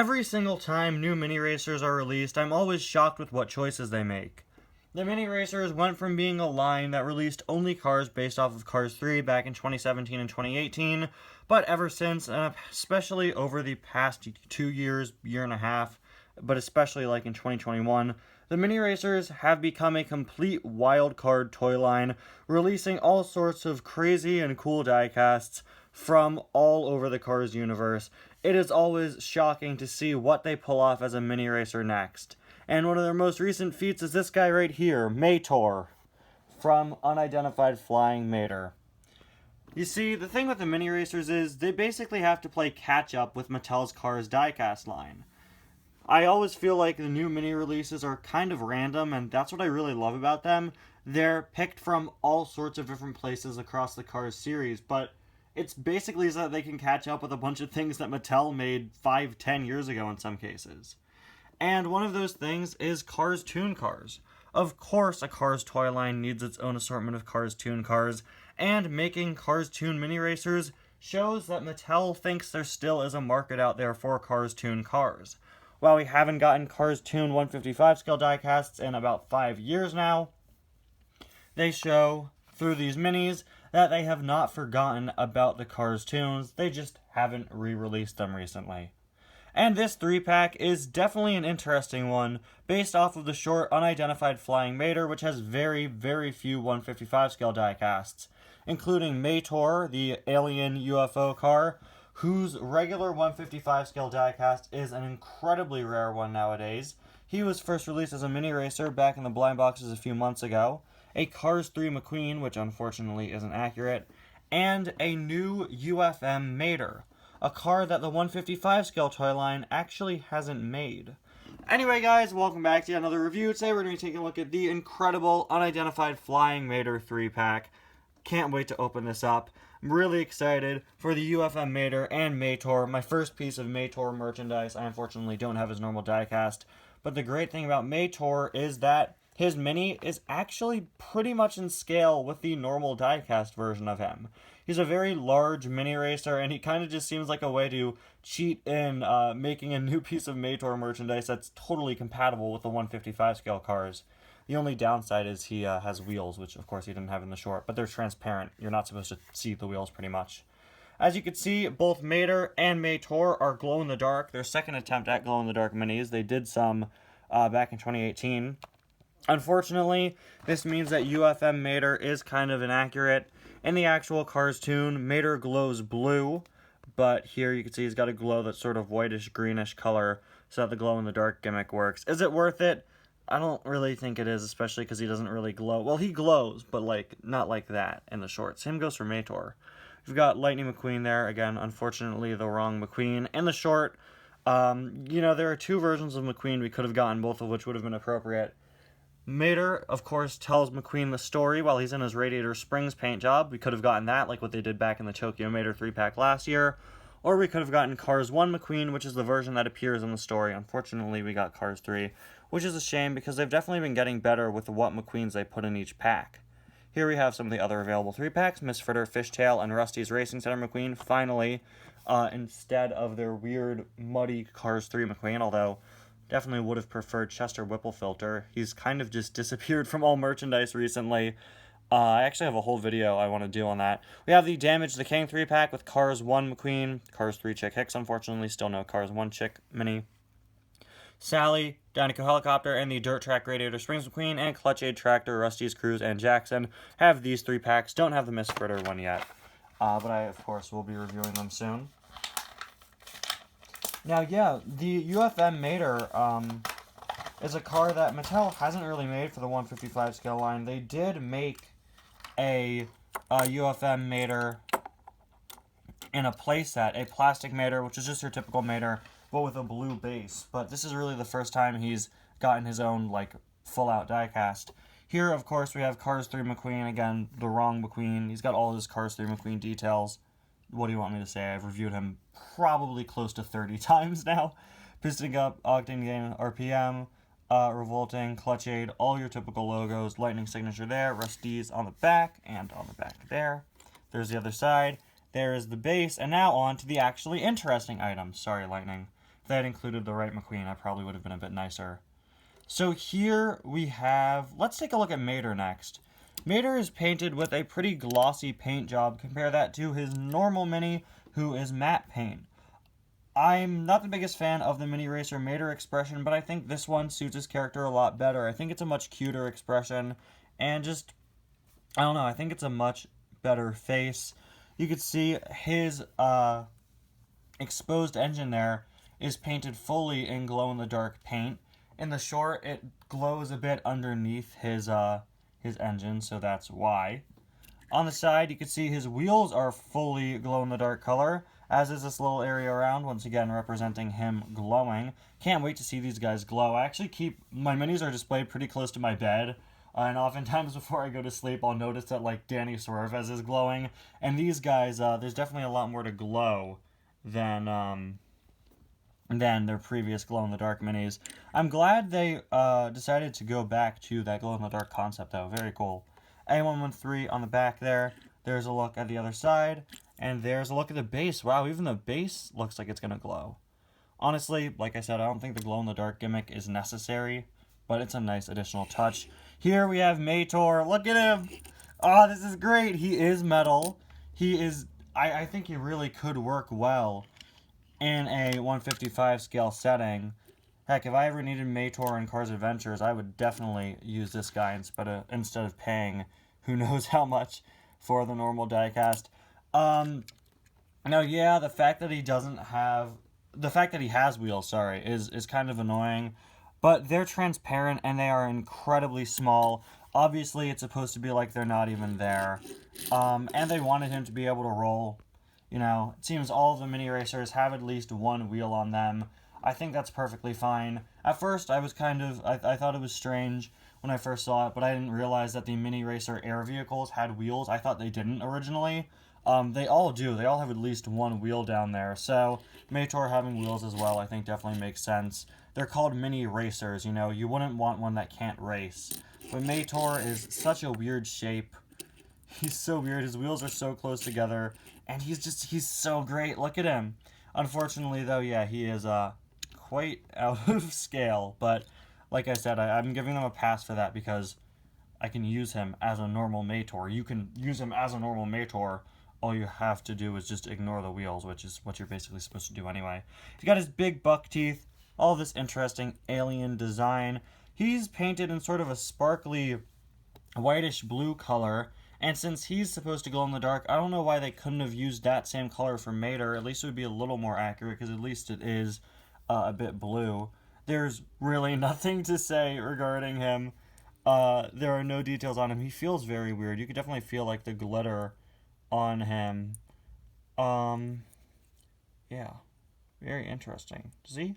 Every single time new mini racers are released, I'm always shocked with what choices they make. The mini racers went from being a line that released only cars based off of Cars 3 back in 2017 and 2018, but ever since, and especially over the past 2 years, year and a half, but especially like in 2021, the mini racers have become a complete wild card toy line, releasing all sorts of crazy and cool diecasts from all over the Cars universe. It is always shocking to see what they pull off as a mini racer next. And one of their most recent feats is this guy right here, Mator, from Unidentified Flying Mater. You see, the thing with the mini racers is they basically have to play catch up with Mattel's Cars diecast line. I always feel like the new mini releases are kind of random, and that's what I really love about them. They're picked from all sorts of different places across the Cars series, but it's basically so that they can catch up with a bunch of things that Mattel made 5-10 years ago in some cases. And one of those things is Cars Toon Cars. Of course, a Cars toy line needs its own assortment of Cars Toon Cars, and making Cars Toon mini racers shows that Mattel thinks there still is a market out there for Cars Toon Cars. While we haven't gotten Cars Toon 155 scale diecasts in about 5 years now, they show through these minis that they have not forgotten about the Cars Toons, they just haven't re-released them recently. And this 3-pack is definitely an interesting one, based off of the short Unidentified Flying Mater, which has very, very few 155 scale diecasts, including Mator, the alien UFO car, whose regular 155 scale diecast is an incredibly rare one nowadays. He was first released as a mini racer back in the blind boxes a few months ago, a Cars 3 McQueen, which unfortunately isn't accurate, and a new UFM Mater, a car that the 155 scale toy line actually hasn't made. Anyway guys, welcome back to another review. Today we're going to be taking a look at the incredible Unidentified Flying Mater 3-pack. Can't wait to open this up. I'm really excited for the UFM Mater and Mator, my first piece of Mator merchandise. I unfortunately don't have his normal diecast, but the great thing about Mator is that his mini is actually pretty much in scale with the normal diecast version of him. He's a very large mini racer, and he kind of just seems like a way to cheat in making a new piece of Mator merchandise that's totally compatible with the 155 scale cars. The only downside is he has wheels, which of course he didn't have in the short, but they're transparent. You're not supposed to see the wheels pretty much. As you can see, both Mater and Mator are glow-in-the-dark. Their second attempt at glow-in-the-dark minis. They did some back in 2018. Unfortunately, this means that UFM Mater is kind of inaccurate. In the actual Cars Toon, Mater glows blue, but here you can see he's got a glow that's sort of whitish-greenish color, so that the glow-in-the-dark gimmick works. Is it worth it? I don't really think it is, especially because he doesn't really glow. Well, he glows, but not like that in the shorts. Same goes for Mator. We've got Lightning McQueen there. Again, unfortunately, the wrong McQueen. In the short, there are two versions of McQueen we could have gotten, both of which would have been appropriate. Mater, of course, tells McQueen the story while he's in his Radiator Springs paint job. We could have gotten that, like what they did back in the Tokyo Mater 3-pack last year. Or we could have gotten Cars 1 McQueen, which is the version that appears in the story. Unfortunately, we got Cars 3, which is a shame because they've definitely been getting better with what McQueens they put in each pack. Here we have some of the other available 3-packs, Miss Fritter, Fishtail, and Rusty's Racing Center McQueen, finally, instead of their weird, muddy Cars 3 McQueen, although definitely would have preferred Chester Whipplefilter. He's kind of just disappeared from all merchandise recently. I actually have a whole video I want to do on that. We have the Damage the King 3-pack with Cars 1 McQueen, Cars 3 Chick Hicks, unfortunately, still no Cars 1 Chick mini. Sally, Dinoco Helicopter, and the Dirt Track Radiator Springs McQueen, and Clutch Aid Tractor, Rusty's Cruise, and Jackson have these 3 packs. Don't have the Miss Fritter one yet, but I, of course, will be reviewing them soon. Now, yeah, the UFM Mater is a car that Mattel hasn't really made for the 155 scale line. They did make a UFM Mater in a playset, a plastic Mater, which is just your typical Mater, but with a blue base. But this is really the first time he's gotten his own, full-out diecast. Here, of course, we have Cars 3 McQueen, again, the wrong McQueen. He's got all his Cars 3 McQueen details. What do you want me to say? I've reviewed him probably close to 30 times now. Piston Up, Octane Gain, RPM, Revolting, Clutch Aid, all your typical logos. Lightning signature there, Rusty's on the back, and on the back there. There's the other side. There is the base, and now on to the actually interesting items. Sorry, Lightning. they had included the right McQueen, I probably would have been a bit nicer. So here we have, let's take a look at Mater next. Mater is painted with a pretty glossy paint job. Compare that to his normal mini, who is matte paint. I'm not the biggest fan of the Mini Racer Mater expression, but I think this one suits his character a lot better. I think it's a much cuter expression, and just, I don't know, I think it's a much better face. You could see his exposed engine there is painted fully in glow-in-the-dark paint. In the short, it glows a bit underneath his engine, so that's why. On the side, you can see his wheels are fully glow-in-the-dark color, as is this little area around, once again representing him glowing. Can't wait to see these guys glow. I actually keep, my minis are displayed pretty close to my bed, and oftentimes before I go to sleep, I'll notice that, like, Danny Suarez is glowing, and these guys, there's definitely a lot more to glow than their previous glow-in-the-dark minis. I'm glad they decided to go back to that glow-in-the-dark concept, though. Very cool. A113 on the back there. There's a look at the other side. And there's a look at the base. Wow, even the base looks like it's going to glow. Honestly, like I said, I don't think the glow-in-the-dark gimmick is necessary, but it's a nice additional touch. Here we have Mater. Look at him! Oh, this is great! He is metal. He is... I think he really could work well in a 155 scale setting. Heck, if I ever needed Mater in Cars Adventures, I would definitely use this guy instead of paying who knows how much for the normal diecast. Now, yeah, the fact that he has wheels, is kind of annoying, but they're transparent and they are incredibly small. Obviously, it's supposed to be like they're not even there. And they wanted him to be able to roll. You know, it seems all of the mini racers have at least one wheel on them. I think that's perfectly fine. At first, I thought it was strange when I first saw it, but I didn't realize that the mini racer air vehicles had wheels. I thought they didn't originally. They all do. They all have at least one wheel down there. So, Mater having wheels as well, I think definitely makes sense. They're called mini racers, you know. You wouldn't want one that can't race. But Mater is such a weird shape. He's so weird. His wheels are so close together. And he's so great. Look at him. Unfortunately, though, yeah, he is quite out of scale. But, like I said, I'm giving them a pass for that because I can use him as a normal Mater. You can use him as a normal Mater. All you have to do is just ignore the wheels, which is what you're basically supposed to do anyway. He's got his big buck teeth. All this interesting alien design. He's painted in sort of a sparkly whitish blue color. And since he's supposed to glow in the dark, I don't know why they couldn't have used that same color for Mater. At least it would be a little more accurate, because at least it is a bit blue. There's really nothing to say regarding him. There are no details on him. He feels very weird. You could definitely feel, like, the glitter on him. Yeah. Very interesting. See?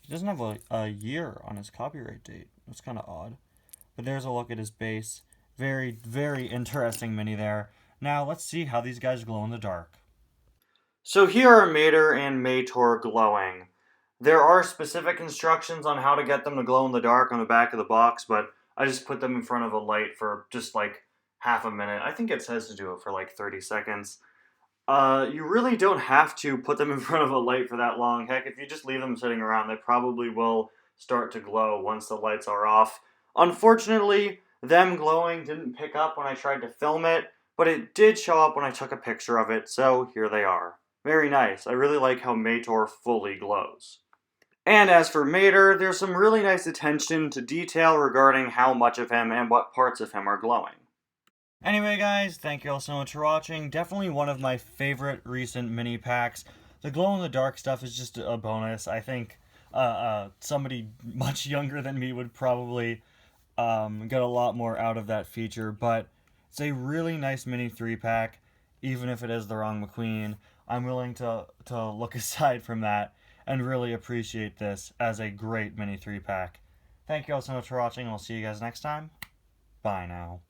He doesn't have a year on his copyright date. That's kind of odd. But there's a look at his base. Very, very interesting mini there. Now, let's see how these guys glow in the dark. So here are Mater and Mater glowing. There are specific instructions on how to get them to glow in the dark on the back of the box, but I just put them in front of a light for just like half a minute. I think it says to do it for like 30 seconds. You really don't have to put them in front of a light for that long. Heck, if you just leave them sitting around, they probably will start to glow once the lights are off. Unfortunately, them glowing didn't pick up when I tried to film it, but it did show up when I took a picture of it, so here they are. Very nice. I really like how Mater fully glows. And as for Mater, there's some really nice attention to detail regarding how much of him and what parts of him are glowing. Anyway, guys, thank you all so much for watching. Definitely one of my favorite recent mini packs. The glow-in-the-dark stuff is just a bonus. I think somebody much younger than me would probably get a lot more out of that feature, but it's a really nice mini 3-pack, even if it is the wrong McQueen. I'm willing to look aside from that and really appreciate this as a great mini 3-pack. Thank you all so much for watching, and we'll see you guys next time. Bye now.